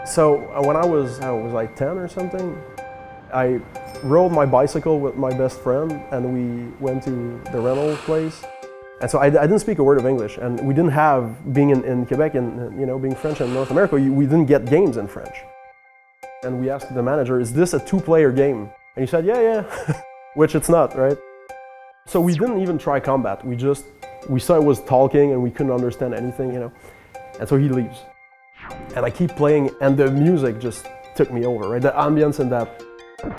So when I was like 10 or something, I rode my bicycle with my best friend and we went to the rental place. And so I didn't speak a word of English, and we didn't have, being in Quebec and being French in North America, we didn't get games in French. And we asked the manager, is this a two-player game? And he said, yeah, which it's not, right? So we didn't even try combat. We saw it was talking and we couldn't understand anything, And so he leaves. And I keep playing and the music just took me over, right? The ambience and that,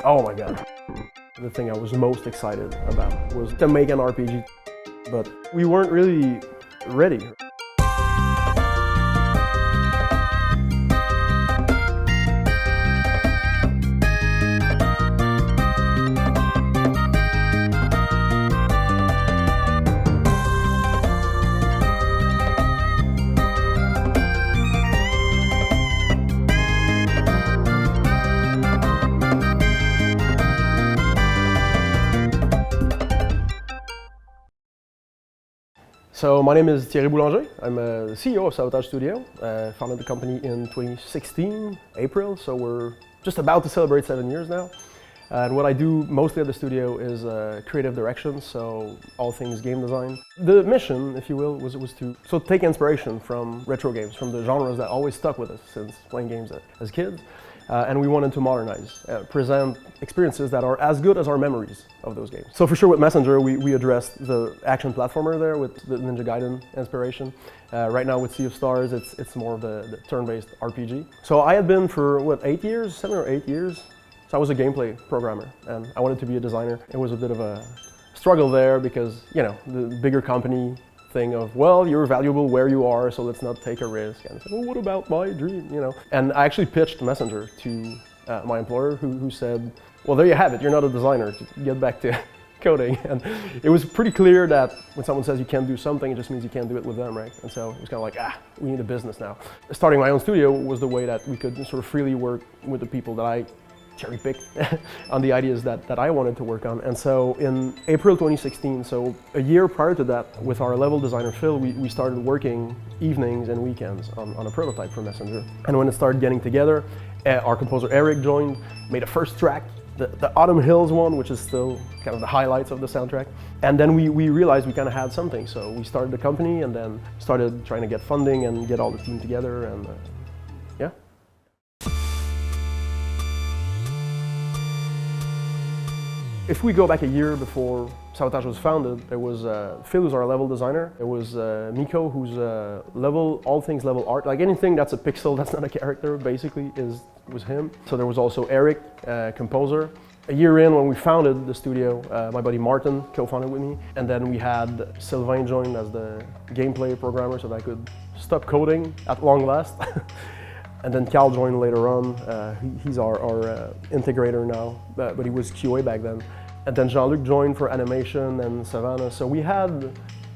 oh my God. The thing I was most excited about was to make an RPG, but we weren't really ready. So my name is Thierry Boulanger. I'm the CEO of Sabotage Studio. Founded the company in 2016, April, so we're just about to celebrate 7 years now. And what I do mostly at the studio is creative direction, so all things game design. The mission, if you will, was to take inspiration from retro games, from the genres that always stuck with us since playing games as kids. And we wanted to modernize, present experiences that are as good as our memories of those games. So for sure with Messenger, we addressed the action platformer there with the Ninja Gaiden inspiration. Right now with Sea of Stars, it's more of the turn-based RPG. So I had been for, 7 or 8 years? So I was a gameplay programmer and I wanted to be a designer. It was a bit of a struggle there because, the bigger company thing of, well, you're valuable where you are, so let's not take a risk. And I said, well, what about my dream, And I actually pitched Messenger to my employer who said, well, there you have it, you're not a designer, get back to coding. And it was pretty clear that when someone says you can't do something, it just means you can't do it with them, right? And so it was kind of like, we need a business now. Starting my own studio was the way that we could sort of freely work with the people that I cherry-picked on the ideas that I wanted to work on. And so in April 2016, so a year prior to that, with our level designer Phil, we started working evenings and weekends on a prototype for Messenger. And when it started getting together, our composer Eric joined, made a first track, the Autumn Hills one, which is still kind of the highlights of the soundtrack. And then we realized we kind of had something, so we started the company and then started trying to get funding and get all the team together, and yeah. If we go back a year before Sabotage was founded, there was Phil, who's our level designer. There was Miko, who's all things level art. Like anything that's a pixel, that's not a character, basically, was him. So there was also Eric, composer. A year in, when we founded the studio, my buddy Martin co-founded with me. And then we had Sylvain join as the gameplay programmer so that I could stop coding at long last. And then Cal joined later on. He's our integrator now, but he was QA back then. And then Jean-Luc joined for animation and Savannah. So we had,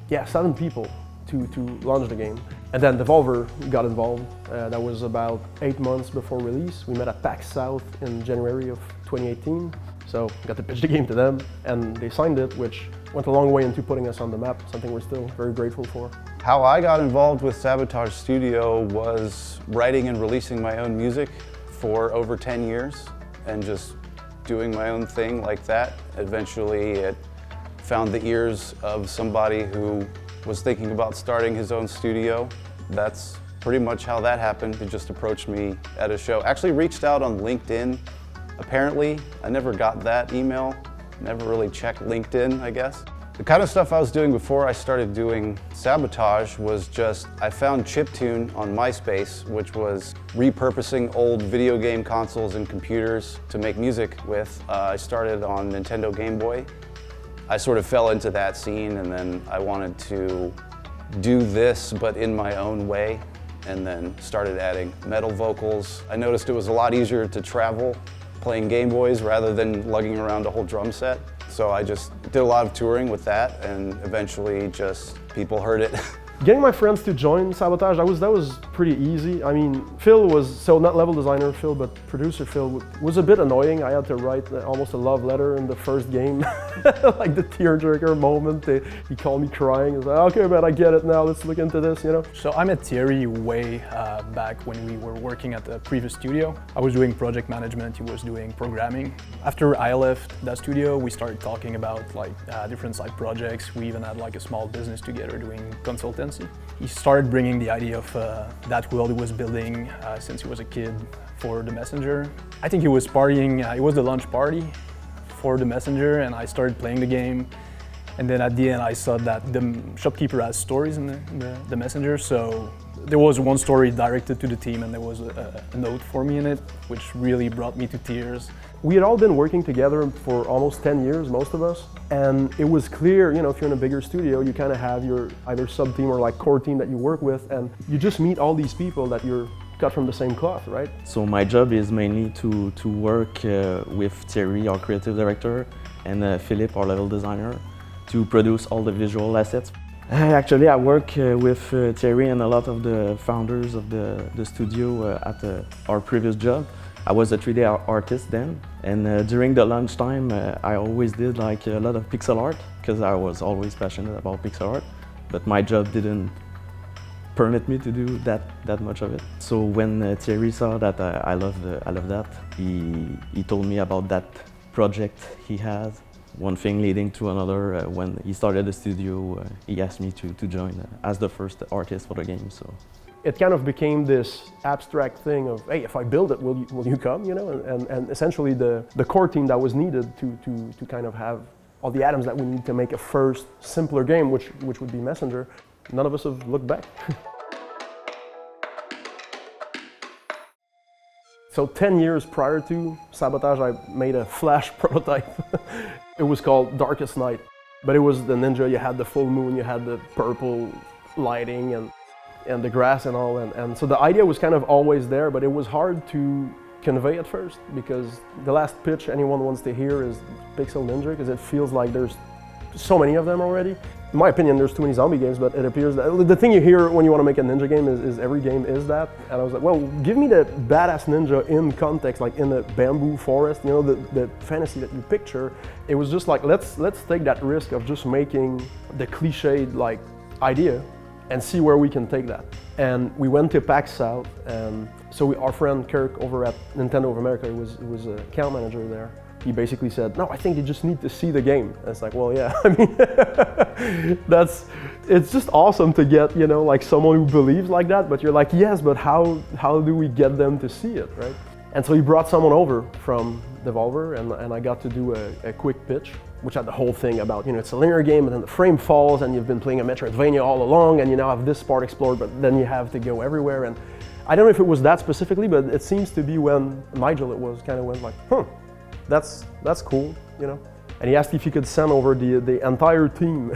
7 people to launch the game. And then Devolver got involved. That was about 8 months before release. We met at PAX South in January of 2018. So got to pitch the game to them, and they signed it, which went a long way into putting us on the map, something we're still very grateful for. How I got involved with Sabotage Studio was writing and releasing my own music for over 10 years and just doing my own thing like that. Eventually it found the ears of somebody who was thinking about starting his own studio. That's pretty much how that happened. He just approached me at a show. Actually reached out on LinkedIn. Apparently, I never got that email. Never really checked LinkedIn, I guess. The kind of stuff I was doing before I started doing Sabotage was just, I found Chiptune on MySpace, which was repurposing old video game consoles and computers to make music with. I started on Nintendo Game Boy. I sort of fell into that scene, and then I wanted to do this, but in my own way, and then started adding metal vocals. I noticed it was a lot easier to travel playing Game Boys rather than lugging around a whole drum set. So I just did a lot of touring with that, and eventually just people heard it Getting my friends to join Sabotage, that was pretty easy. I mean, Phil was, so not level designer Phil, but producer Phil was a bit annoying. I had to write almost a love letter in the first game, like the tearjerker moment. He called me crying. He was like, okay, man, I get it now. Let's look into this, you know? So I met Thierry way back when we were working at the previous studio. I was doing project management, he was doing programming. After I left that studio, we started talking about like different side projects. We even had like a small business together doing consultancy. He started bringing the idea of that world he was building since he was a kid for the Messenger. I think he was partying, it was the launch party for the Messenger, and I started playing the game. And then at the end I saw that the shopkeeper has stories in the Messenger, so there was one story directed to the team and there was a note for me in it, which really brought me to tears. We had all been working together for almost 10 years, most of us, and it was clear, you know, if you're in a bigger studio, you kind of have your either sub-team or like core team that you work with, and you just meet all these people that you're cut from the same cloth, right? So my job is mainly to work with Thierry, our creative director, and Philippe, our level designer, to produce all the visual assets. Actually, I work with Thierry and a lot of the founders of the studio at our previous job. I was a 3D artist then, and during the lunchtime I always did like a lot of pixel art because I was always passionate about pixel art, but my job didn't permit me to do that much of it. So when Thierry saw that I love that, he told me about that project he has. One thing leading to another. When he started the studio, he asked me to join as the first artist for the game. So it kind of became this abstract thing of, hey, if I build it, will you come? You know, and essentially the core team that was needed to kind of have all the atoms that we need to make a first simpler game, which would be Messenger. None of us have looked back. So 10 years prior to Sabotage, I made a Flash prototype. It was called Darkest Night, but it was the ninja. You had the full moon, you had the purple lighting and the grass and all, and so the idea was kind of always there, but it was hard to convey at first because the last pitch anyone wants to hear is Pixel Ninja because it feels like there's so many of them already. In my opinion, there's too many zombie games, but it appears that the thing you hear when you want to make a ninja game is every game is that. And I was like, well, give me the badass ninja in context, like in a bamboo forest, you know, the fantasy that you picture. It was just like, let's take that risk of just making the cliched like idea and see where we can take that. And we went to PAX South, and so our friend Kirk over at Nintendo of America was an account manager there. He basically said, no, I think they just need to see the game. And it's like, well, yeah, I mean, it's just awesome to get, you know, like someone who believes like that, but you're like, yes, but how do we get them to see it, right? And so he brought someone over from Devolver, and I got to do a quick pitch, which had the whole thing about, you know, it's a linear game, and then the frame falls, and you've been playing a Metroidvania all along, and you now have this part explored, but then you have to go everywhere. And I don't know if it was that specifically, but it seems to be when Nigel, it was kind of went like, that's cool, you know. And he asked if he could send over the entire team.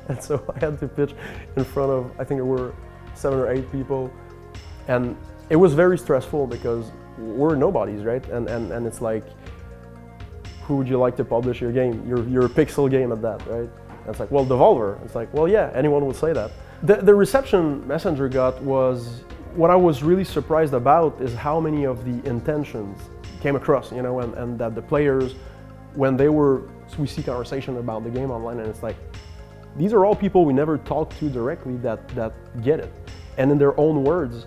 And so I had to pitch in front of, I think there were 7 or 8 people. And it was very stressful because we're nobodies, right? And it's like, who would you like to publish your game? Your pixel game at that, right? And it's like, well, Devolver. It's like, well, yeah, anyone would say that. The reception Messenger got was, what I was really surprised about is how many of the intentions came across, you know, and that the players, when we see conversation about the game online, and it's like, these are all people we never talked to directly that get it, and in their own words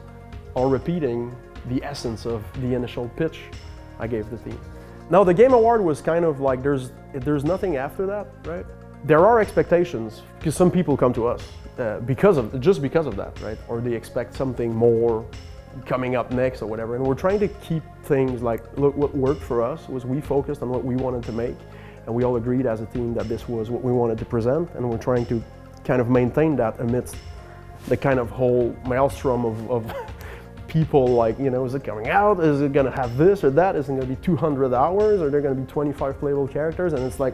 are repeating the essence of the initial pitch I gave the team. Now the Game Award was kind of like, there's nothing after that, right? There are expectations, because some people come to us just because of that, right? Or they expect something more coming up next or whatever, and we're trying to keep things like, look, what worked for us was we focused on what we wanted to make, and we all agreed as a team that this was what we wanted to present, and we're trying to kind of maintain that amidst the kind of whole maelstrom of people, like, you know, is it coming out? Is it gonna have this or that? Is it gonna be 200 hours? Or there gonna be 25 playable characters? And it's like,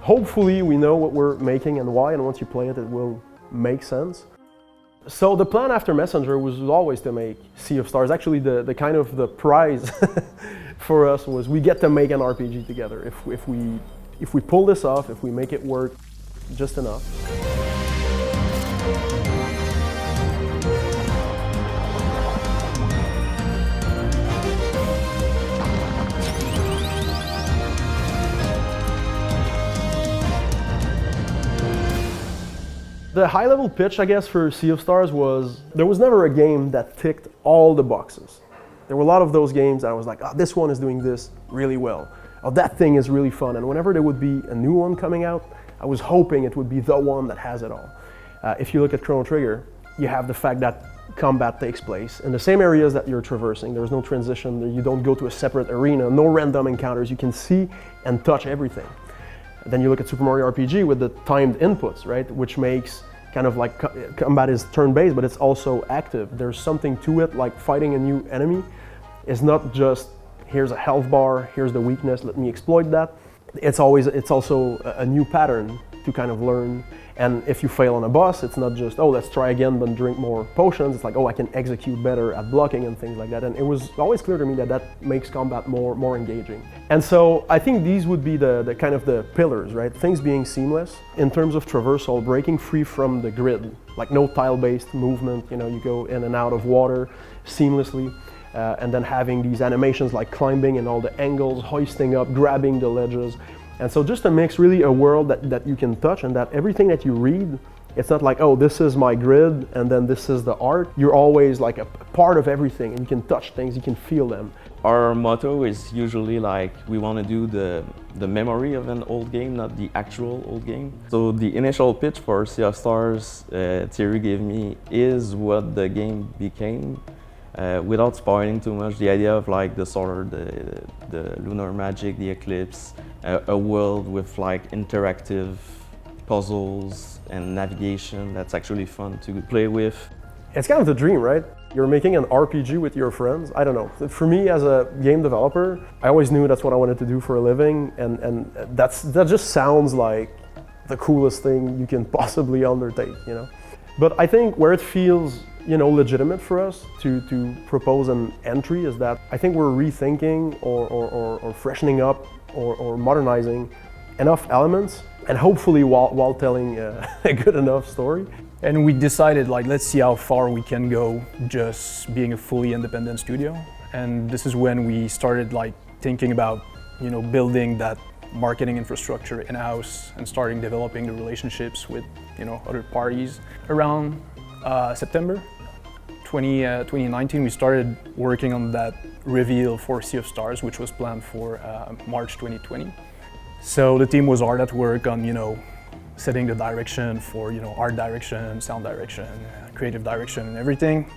hopefully we know what we're making and why, and once you play it, it will make sense. So the plan after Messenger was always to make Sea of Stars. Actually, the kind of the prize for us was we get to make an RPG together. If we pull this off, if we make it work just enough. The high-level pitch, I guess, for Sea of Stars was there was never a game that ticked all the boxes. There were a lot of those games that I was like, oh, this one is doing this really well. Oh, that thing is really fun. And whenever there would be a new one coming out, I was hoping it would be the one that has it all. If you look at Chrono Trigger, you have the fact that combat takes place in the same areas that you're traversing. There's no transition, you don't go to a separate arena, no random encounters. You can see and touch everything. Then you look at Super Mario RPG with the timed inputs, right? Which makes kind of like combat is turn-based, but it's also active. There's something to it, like fighting a new enemy is not just here's a health bar, here's the weakness, let me exploit that. It's also a new pattern to kind of learn. And if you fail on a boss, it's not just, oh, let's try again, but drink more potions. It's like, oh, I can execute better at blocking and things like that. And it was always clear to me that that makes combat more engaging. And so I think these would be the kind of the pillars, right? Things being seamless in terms of traversal, breaking free from the grid, like no tile-based movement, you go in and out of water seamlessly. And then having these animations like climbing and all the angles, hoisting up, grabbing the ledges. And so just to mix really a world that you can touch and that everything that you read, it's not like, oh, this is my grid and then this is the art. You're always like a part of everything and you can touch things, you can feel them. Our motto is usually like we want to do the memory of an old game, not the actual old game. So the initial pitch for Sea of Stars Thierry gave me is what the game became. Without spoiling too much, the idea of like the solar, the lunar magic, the eclipse, a world with like interactive puzzles and navigation that's actually fun to play with. It's kind of the dream, right? You're making an RPG with your friends. I don't know. For me as a game developer, I always knew that's what I wanted to do for a living, and that just sounds like the coolest thing you can possibly undertake, But I think where it feels legitimate for us to propose an entry is that I think we're rethinking or freshening up or modernizing enough elements and hopefully while telling a good enough story. And we decided, like, let's see how far we can go just being a fully independent studio. And this is when we started like thinking about, building that marketing infrastructure in-house and starting developing the relationships with, other parties. Around September 2019, we started working on that reveal for Sea of Stars, which was planned for March 2020. So the team was hard at work on, setting the direction for, art direction, sound direction, creative direction, and everything.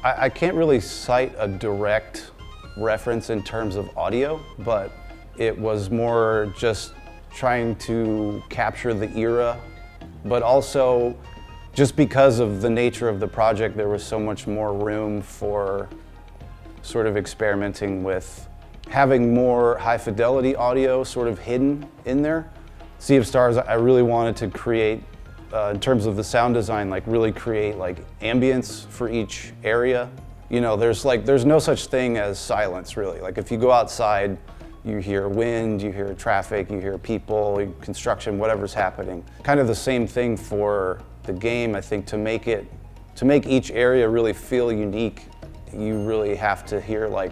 I can't really cite a direct reference in terms of audio, but it was more just trying to capture the era, but also just because of the nature of the project, there was so much more room for sort of experimenting with having more high fidelity audio sort of hidden in there. Sea of Stars, I really wanted to create, in terms of the sound design, like really create like ambience for each area. There's no such thing as silence really. Like if you go outside, you hear wind, you hear traffic, you hear people, construction, whatever's happening. Kind of the same thing for the game. I think to make each area really feel unique, you really have to hear like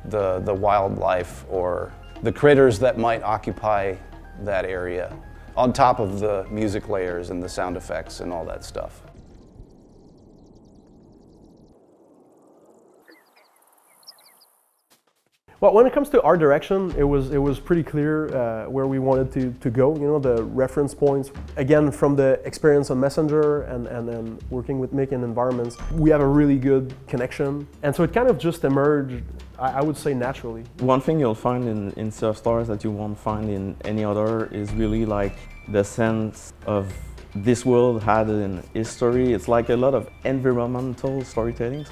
the wildlife or the critters that might occupy that area, on top of the music layers and the sound effects and all that stuff. Well, when it comes to art direction, it was pretty clear where we wanted to go. The reference points. Again, from the experience on Messenger and then working with Mick in environments, we have a really good connection. And so it kind of just emerged, I would say, naturally. One thing you'll find in Sea of Stars that you won't find in any other is really like the sense of this world had an history. It's like a lot of environmental storytelling,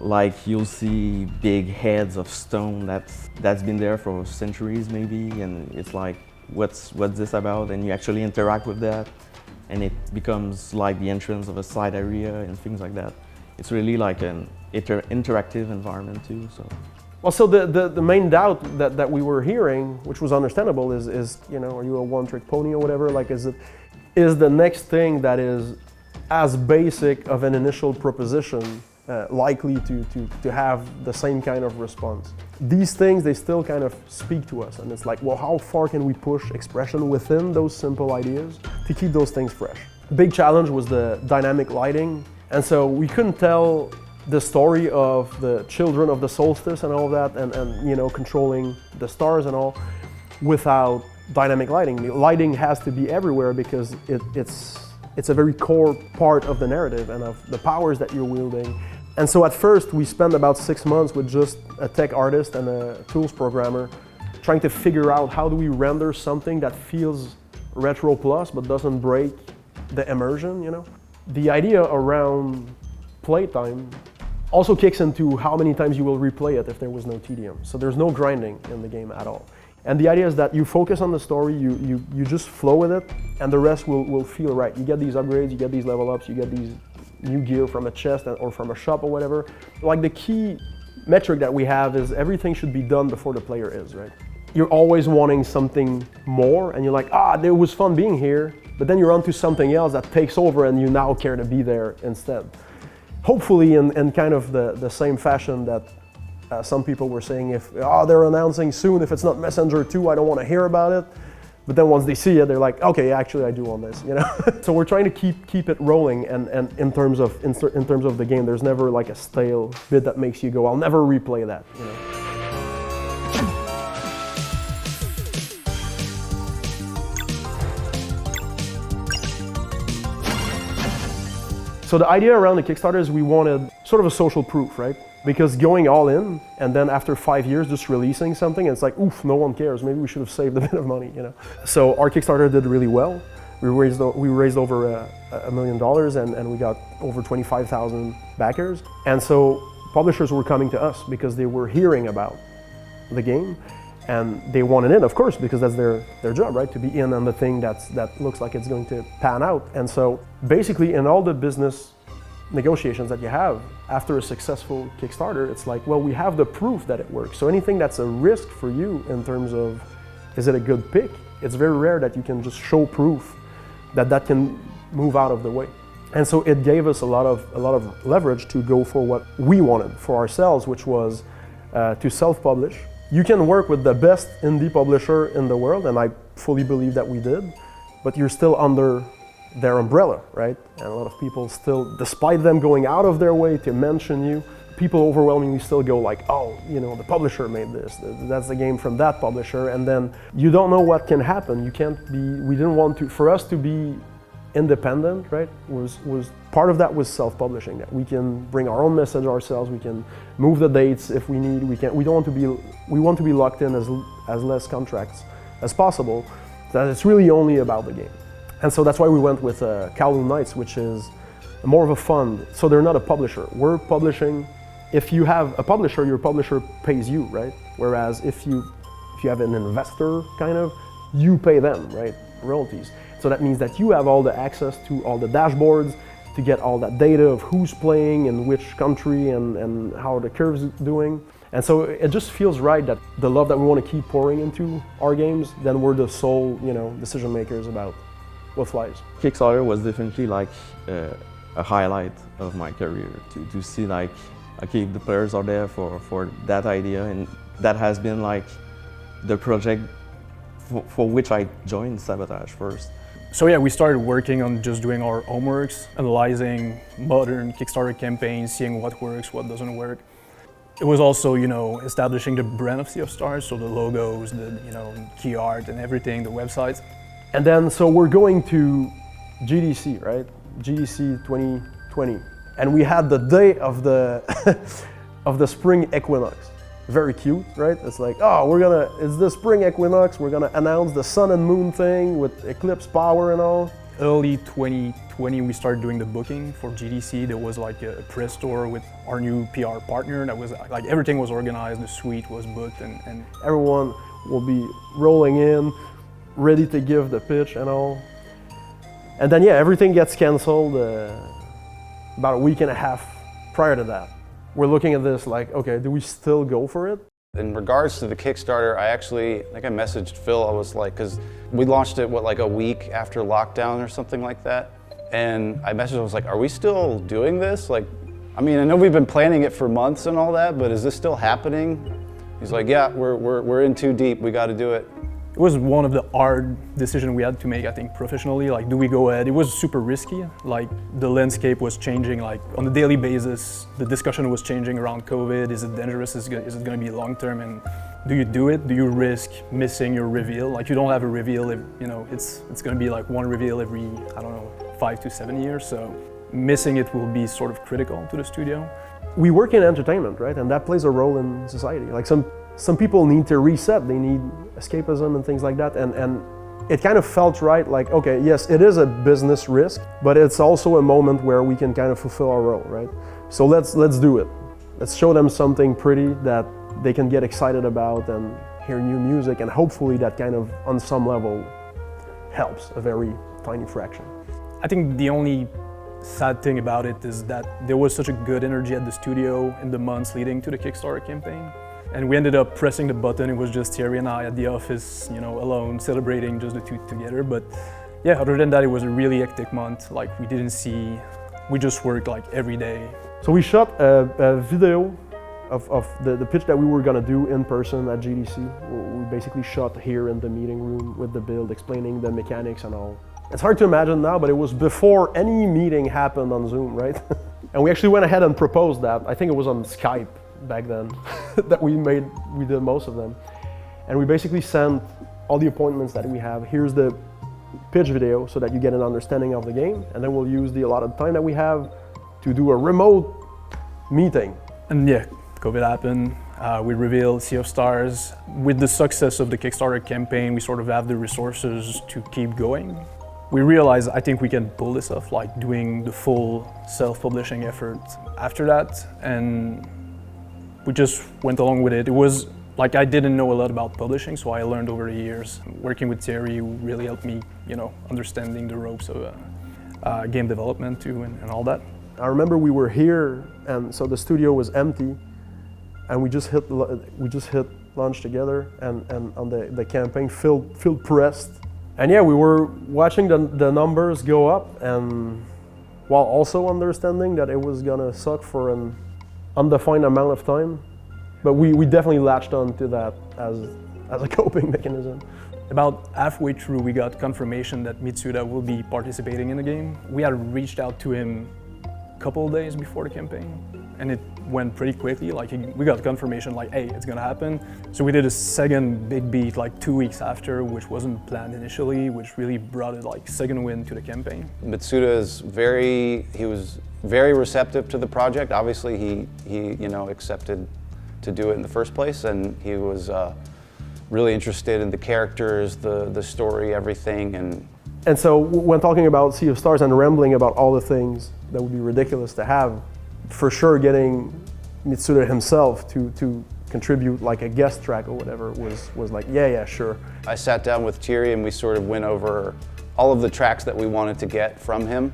Like you'll see big heads of stone that's been there for centuries maybe, and it's like, what's this about? And you actually interact with that, and it becomes like the entrance of a side area and things like that. It's really like an interactive environment too. Well, so the main doubt that we were hearing, which was understandable, is are you a one-trick pony or whatever? Like, is the next thing that is as basic of an initial proposition likely to have the same kind of response. These things, they still kind of speak to us, and it's like, well, how far can we push expression within those simple ideas to keep those things fresh? The big challenge was the dynamic lighting, and so we couldn't tell the story of the children of the solstice and all that, and you know, controlling the stars and all, without dynamic lighting. The lighting has to be everywhere because it's a very core part of the narrative and of the powers that you're wielding. And so at first we spent about 6 months with just a tech artist and a tools programmer trying to figure out how do we render something that feels retro plus but doesn't break the immersion, you know? The idea around playtime also kicks into how many times you will replay it if there was no tedium. So there's no grinding in the game at all. And the idea is that you focus on the story, you just flow with it, and the rest will feel right. You get these upgrades, you get these level ups, you get these new gear from a chest or from a shop or whatever. Like the key metric that we have is everything should be done before the player is, right? You're always wanting something more, and you're like, it was fun being here, but then you're onto something else that takes over and you now care to be there instead. Hopefully in kind of the same fashion that some people were saying, if they're announcing soon, if it's not Messenger 2, I don't want to hear about it. But then once they see it, they're like, okay, actually I do want this, you know? So we're trying to keep it rolling, and in terms of the game, there's never like a stale bit that makes you go, I'll never replay that, you know? So the idea around the Kickstarter is we wanted sort of a social proof, right? Because going all in, and then after 5 years just releasing something, it's like, oof, no one cares. Maybe we should have saved a bit of money, you know? So our Kickstarter did really well. We raised over $1 million, and we got over 25,000 backers. And so publishers were coming to us because they were hearing about the game, and they wanted in, of course, because that's their job, right? To be in on the thing that looks like it's going to pan out. And so basically in all the business negotiations that you have after a successful Kickstarter, it's like, well, we have the proof that it works. So anything that's a risk for you in terms of, is it a good pick? It's very rare that you can just show proof that can move out of the way. And so it gave us a lot of leverage to go for what we wanted for ourselves, which was to self-publish. You can work with the best indie publisher in the world, and I fully believe that we did, but you're still under their umbrella, right? And a lot of people still, despite them going out of their way to mention you, people overwhelmingly still go like, oh, you know, the publisher made this, that's the game from that publisher, and then you don't know what can happen. You can't be, we didn't want to, for us to be independent, right, was part of that was self-publishing, that we can bring our own message ourselves, we can move the dates if we need, we want to be locked in as less contracts as possible, that it's really only about the game. And so that's why we went with Kowloon Knights, which is more of a fund. So they're not a publisher. We're publishing. If you have a publisher, your publisher pays you, right? Whereas if you have an investor, kind of, you pay them, right? Royalties. So that means that you have all the access to all the dashboards to get all that data of who's playing in which country and how the curve's doing. And so it just feels right that the love that we want to keep pouring into our games, then we're the sole, you know, decision makers about what flies. Kickstarter was definitely like a highlight of my career, to see like, okay, the players are there for that idea, and that has been like the project for which I joined Sabotage first. So yeah, we started working on just doing our homeworks, analyzing modern Kickstarter campaigns, seeing what works, what doesn't work. It was also, you know, establishing the brand of Sea of Stars, so the logos, the, you know, key art and everything, the websites. And then, so we're going to GDC, right? GDC 2020. And we had the day of the of the spring equinox. Very cute, right? It's like, oh, it's the spring equinox, we're gonna announce the sun and moon thing with eclipse power and all. Early 2020, we started doing the booking for GDC. There was like a press tour with our new PR partner. That was like, everything was organized, the suite was booked, and everyone will be rolling in, ready to give the pitch and all. And then, yeah, everything gets canceled about a week and a half prior to that. We're looking at this like, okay, do we still go for it? In regards to the Kickstarter, I think I messaged Phil, I was like, because we launched it, like a week after lockdown or something like that. And I messaged him, I was like, are we still doing this? Like, I mean, I know we've been planning it for months and all that, but is this still happening? He's like, yeah, we're in too deep, we gotta do it. It was one of the hard decisions we had to make, I think, professionally. Like, do we go ahead? It was super risky. Like, the landscape was changing, like, on a daily basis. The discussion was changing around COVID. Is it dangerous? Is it gonna be long-term? And do you do it? Do you risk missing your reveal? Like, you don't have a reveal, if, you know, it's gonna be like one reveal every, I don't know, 5 to 7 years. So missing it will be sort of critical to the studio. We work in entertainment, right? And that plays a role in society. Like some people need to reset, they need escapism and things like that. And it kind of felt right, like, okay, yes, it is a business risk, but it's also a moment where we can kind of fulfill our role, right? So let's do it. Let's show them something pretty that they can get excited about and hear new music, and hopefully that kind of, on some level, helps a very tiny fraction. I think the only sad thing about it is that there was such a good energy at the studio in the months leading to the Kickstarter campaign. And we ended up pressing the button. It was just Thierry and I at the office, you know, alone, celebrating just the two together. But yeah, other than that, it was a really hectic month. Like, we just worked like every day. So we shot a video of the pitch that we were gonna do in person at GDC. We basically shot here in the meeting room with the build, explaining the mechanics and all. It's hard to imagine now, but it was before any meeting happened on Zoom, right? And we actually went ahead and proposed that. I think it was on Skype back then that we did most of them. And we basically sent all the appointments that we have. Here's the pitch video so that you get an understanding of the game, and then we'll use the allotted time that we have to do a remote meeting. And yeah, COVID happened. We revealed Sea of Stars. With the success of the Kickstarter campaign, we sort of have the resources to keep going. We realized, I think we can pull this off, like doing the full self-publishing effort after that, and we just went along with it. It was like, I didn't know a lot about publishing, so I learned over the years. Working with Thierry, who really helped me, you know, understanding the ropes of game development too, and all that. I remember we were here, and so the studio was empty, and we just hit launch together, and on the campaign, filled pressed. And yeah, we were watching the numbers go up, and while also understanding that it was gonna suck for an undefined amount of time, but we definitely latched on to that as a coping mechanism. About halfway through, we got confirmation that Mitsuda will be participating in the game. We had reached out to him a couple of days before the campaign, and it went pretty quickly. Like, we got confirmation, like, hey, it's gonna happen. So we did a second big beat like 2 weeks after, which wasn't planned initially, which really brought it like second wind to the campaign. Mitsuda is he was very receptive to the project. Obviously, he you know, accepted to do it in the first place, and he was really interested in the characters, the story, everything. And so when talking about Sea of Stars and rambling about all the things that would be ridiculous to have, for sure getting Mitsuda himself to contribute like a guest track or whatever was like, yeah, sure. I sat down with Thierry and we sort of went over all of the tracks that we wanted to get from him,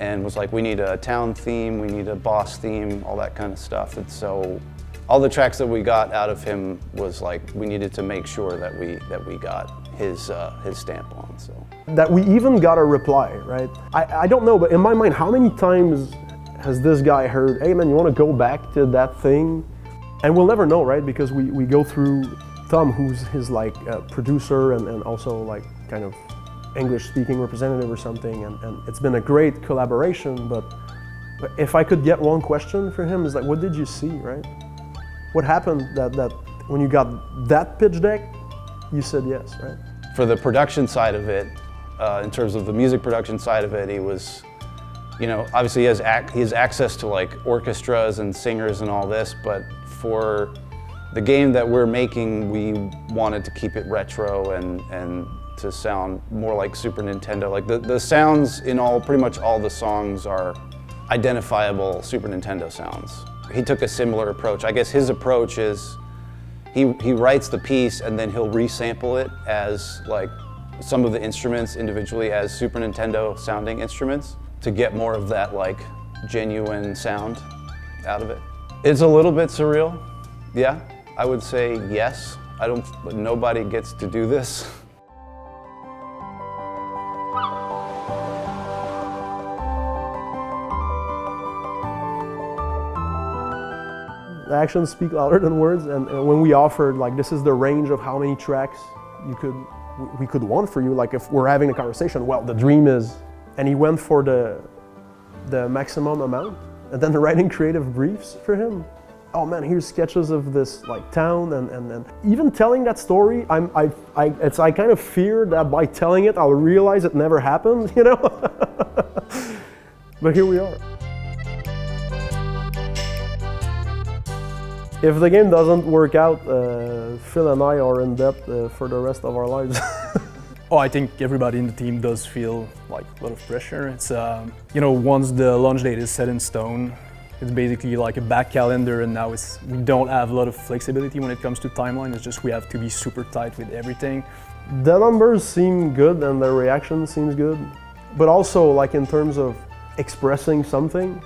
and was like, we need a town theme, we need a boss theme, all that kind of stuff. And so all the tracks that we got out of him was like, we needed to make sure that we got his stamp on. So that we even got a reply, right? I don't know, but in my mind, how many times has this guy heard, hey man, you want to go back to that thing? And we'll never know, right? Because we go through Tom, who's his like producer and also like kind of English-speaking representative or something, and it's been a great collaboration. But if I could get one question for him, is like, what did you see, right? What happened that when you got that pitch deck, you said yes, right? For the production side of it, in terms of the music production side of it, he was, you know, obviously he has access to like orchestras and singers and all this, but for the game that we're making, we wanted to keep it retro and to sound more like Super Nintendo. Like the sounds in pretty much all the songs are identifiable Super Nintendo sounds. He took a similar approach. I guess his approach is he writes the piece and then he'll resample it as like some of the instruments individually as Super Nintendo sounding instruments to get more of that like genuine sound out of it. It's a little bit surreal, yeah. I would say yes. Nobody gets to do this. actions speak louder than words. And when we offered, like, this is the range of how many tracks we could want for you, like if we're having a conversation, well, the dream is, and he went for the maximum amount, and then writing creative briefs for him. Oh man, here's sketches of this like town, and even telling that story, I kind of fear that by telling it, I'll realize it never happened, you know? But here we are. If the game doesn't work out, Phil and I are in debt for the rest of our lives. Oh, I think everybody in the team does feel like a lot of pressure. It's, you know, once the launch date is set in stone, it's basically like a back calendar, and now we don't have a lot of flexibility when it comes to timeline. It's just we have to be super tight with everything. The numbers seem good and the reaction seems good, but also like in terms of expressing something,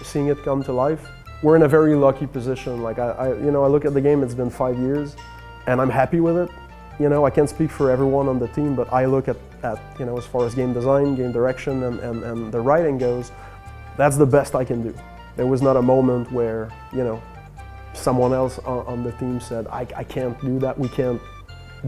seeing it come to life, we're in a very lucky position. Like I look at the game, it's been 5 years, and I'm happy with it. You know, I can't speak for everyone on the team, but I look at you know, as far as game design, game direction, and the writing goes, that's the best I can do. There was not a moment where, you know, someone else on the team said, I can't do that, we can't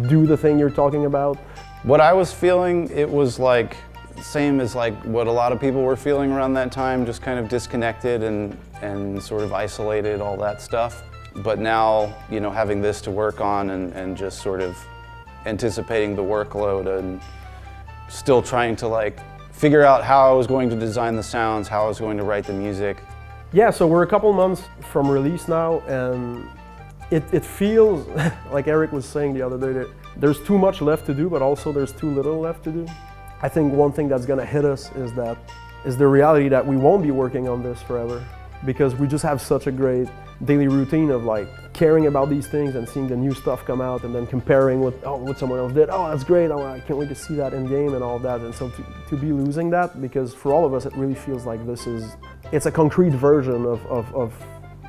do the thing you're talking about. What I was feeling, it was like same as like what a lot of people were feeling around that time, just kind of disconnected and sort of isolated, all that stuff. But now, you know, having this to work on and just sort of anticipating the workload and still trying to like figure out how I was going to design the sounds, how I was going to write the music. Yeah, so we're a couple months from release now, and it feels, like Eric was saying the other day, that there's too much left to do, but also there's too little left to do. I think one thing that's gonna hit us is the reality that we won't be working on this forever, because we just have such a great daily routine of like caring about these things and seeing the new stuff come out and then comparing with what someone else did. Oh, that's great, oh, I can't wait to see that in game and all of that. And so to be losing that, because for all of us it really feels like it's a concrete version of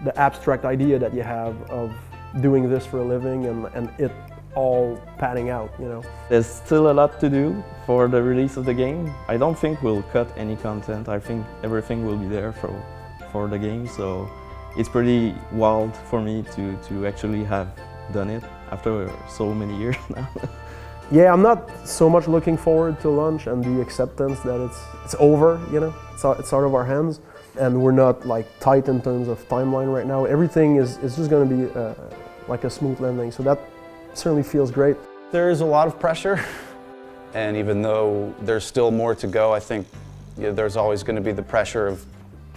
the abstract idea that you have of doing this for a living and it all panning out, you know. There's still a lot to do for the release of the game. I don't think we'll cut any content. I think everything will be there for the game, so it's pretty wild for me to actually have done it after so many years now. Yeah, I'm not so much looking forward to launch and the acceptance that it's over, you know, it's out of our hands, and we're not like tight in terms of timeline right now. Everything is just going to be like a smooth landing, so that certainly feels great. There's a lot of pressure, and even though there's still more to go, I think there's always going to be the pressure of,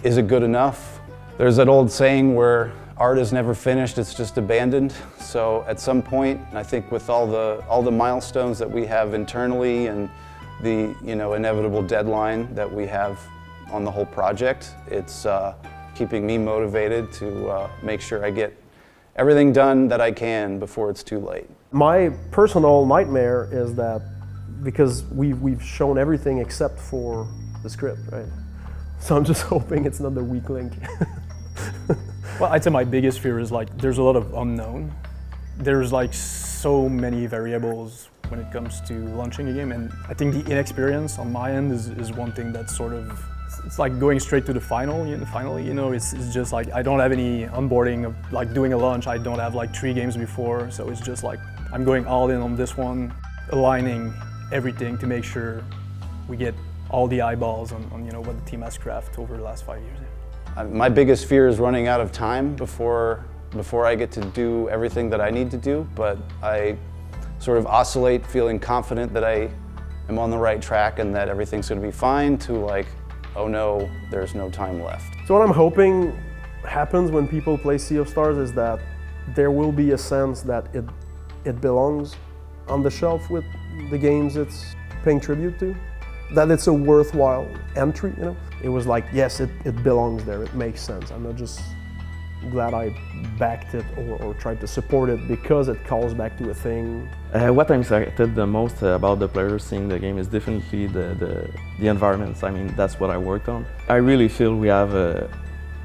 is it good enough? There's that old saying where art is never finished, it's just abandoned. So at some point, I think with all the milestones that we have internally and the inevitable deadline that we have on the whole project, it's keeping me motivated to make sure I get everything done that I can before it's too late. My personal nightmare is that because we've shown everything except for the script, right? So I'm just hoping it's not the weak link. Well, I'd say my biggest fear is like there's a lot of unknown. There's like so many variables when it comes to launching a game, and I think the inexperience on my end is one thing that's sort of, it's like going straight to the final, you know, it's just like I don't have any onboarding of like doing a launch. I don't have like 3 games before, so it's just like I'm going all in on this one, aligning everything to make sure we get all the eyeballs on what the team has crafted over the last 5 years. My biggest fear is running out of time before I get to do everything that I need to do, but I sort of oscillate feeling confident that I am on the right track and that everything's going to be fine to like, oh no, there's no time left. So what I'm hoping happens when people play Sea of Stars is that there will be a sense that it belongs on the shelf with the games it's paying tribute to, that it's a worthwhile entry, you know. It was like, yes, it belongs there, it makes sense. I'm not just glad I backed it or tried to support it because it calls back to a thing. What I'm excited the most about the players seeing the game is definitely the environments. I mean, that's what I worked on. I really feel we have a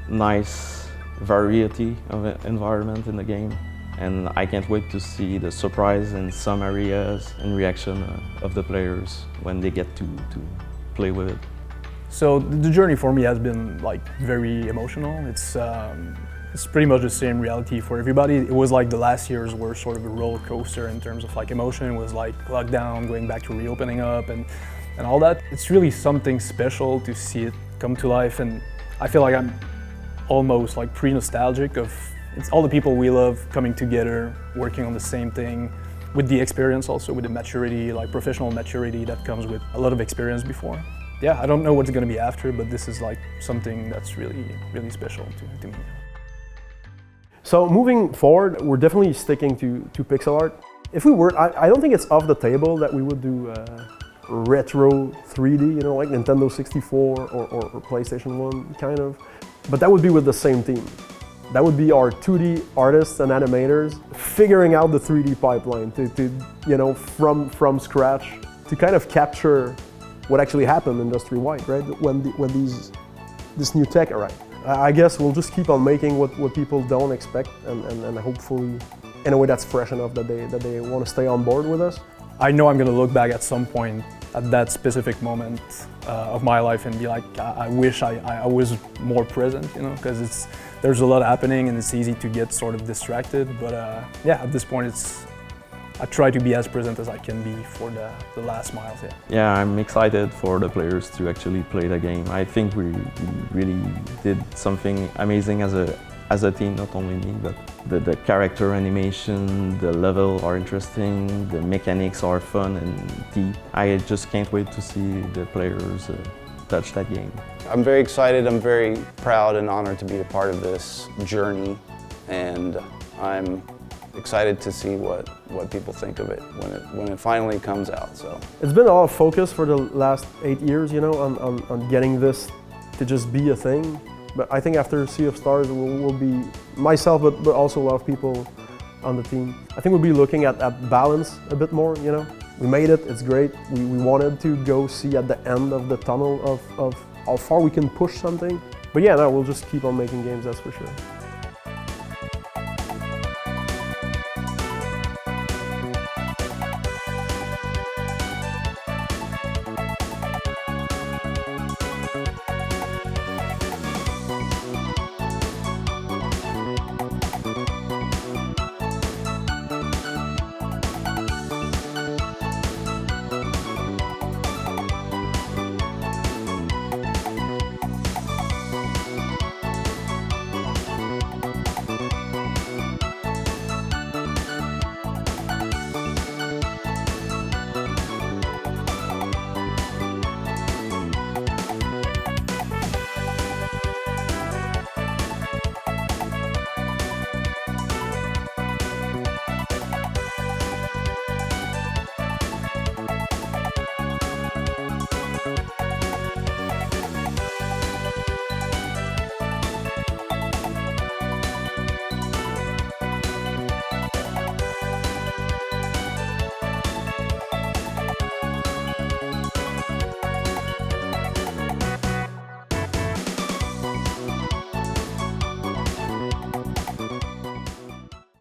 nice variety of environment in the game, and I can't wait to see the surprise in some areas and reaction of the players when they get to play with it. So the journey for me has been like very emotional. It's It's pretty much the same reality for everybody. It was like the last years were sort of a roller coaster in terms of like emotion. It was like lockdown, going back to reopening up and all that. It's really something special to see it come to life, and I feel like I'm almost like pre-nostalgic of it's all the people we love coming together, working on the same thing, with the experience also, with the maturity, like professional maturity that comes with a lot of experience before. Yeah, I don't know what's gonna be after, but this is like something that's really, really special to me. So moving forward, we're definitely sticking to pixel art. If we were, I don't think it's off the table that we would do retro 3D, you know, like Nintendo 64 or PlayStation 1 kind of. But that would be with the same team. That would be our 2D artists and animators figuring out the 3D pipeline to you know, from scratch to kind of capture what actually happened industry-wide, right? When this new tech arrived. I guess we'll just keep on making what people don't expect, and hopefully in a way that's fresh enough that they want to stay on board with us. I know I'm gonna look back at some point at that specific moment of my life and be like, I wish I was more present, you know, because there's a lot happening and it's easy to get sort of distracted. But yeah, at this point, I try to be as present as I can be for the last miles. Yeah. Yeah, I'm excited for the players to actually play the game. I think we really did something amazing as a team, not only me, but the character animation, the level are interesting, the mechanics are fun and deep. I just can't wait to see the players touch that game. I'm very excited, I'm very proud and honored to be a part of this journey, and I'm excited to see what people think of it when it finally comes out. So it's been a lot of focus for the last 8 years, you know, on getting this to just be a thing. But I think after Sea of Stars, we'll be myself, but also a lot of people on the team. I think we'll be looking at balance a bit more, you know. We made it, it's great. We wanted to go see at the end of the tunnel of how far we can push something. But yeah, no, we'll just keep on making games, that's for sure.